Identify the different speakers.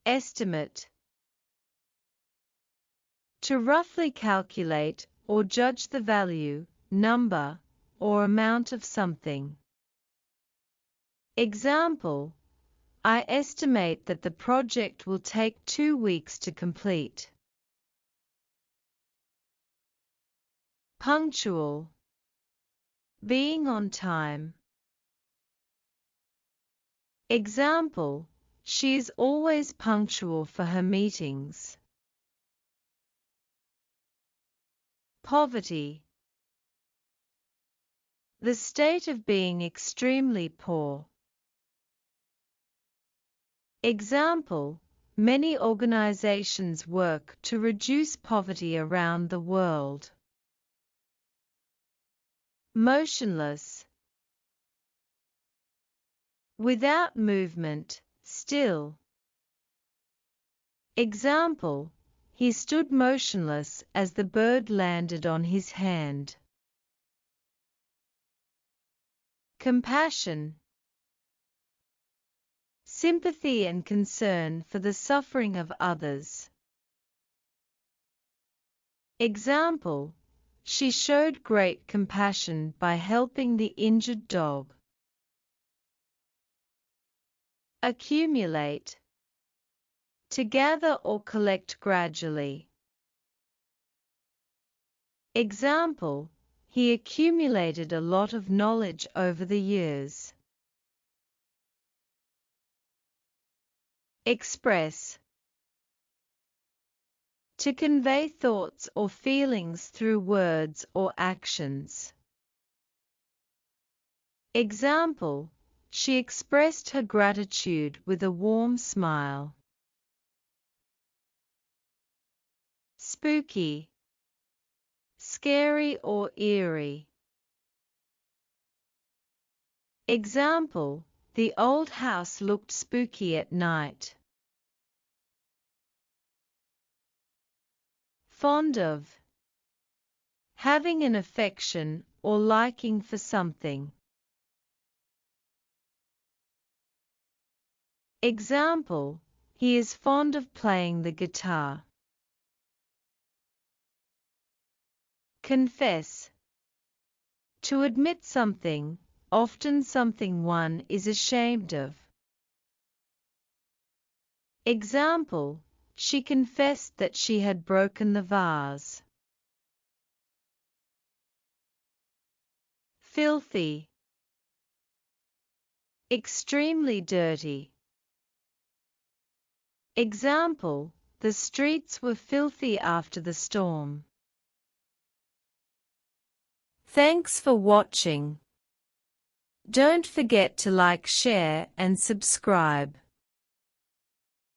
Speaker 1: Estimate. To roughly calculate or judge the value, number, or amount of something. Example: I estimate that the project will take 2 weeks to complete. Punctual. Being on time. Example: she is always punctual for her meetings. Poverty. The state of being extremely poor. Example: many organizations work to reduce poverty around the world. Motionless. Without movement, still. Example: he stood motionless as the bird landed on his hand. Compassion. Sympathy and concern for the suffering of others. Example: she showed great compassion by helping the injured dog. Accumulate. To gather or collect gradually. Example: he accumulated a lot of knowledge over the years. Express. To convey thoughts or feelings through words or actions. Example: she expressed her gratitude with a warm smile. Spooky. Scary or eerie. Example: the old house looked spooky at night. Fond of. Having an affection or liking for something. Example: he is fond of playing the guitar. Confess. To admit something, often something one is ashamed of. Example: she confessed that she had broken the vase. Filthy. Extremely dirty. Example: the streets were filthy after the storm. Thanks for watching. Don't forget to like, share, and subscribe.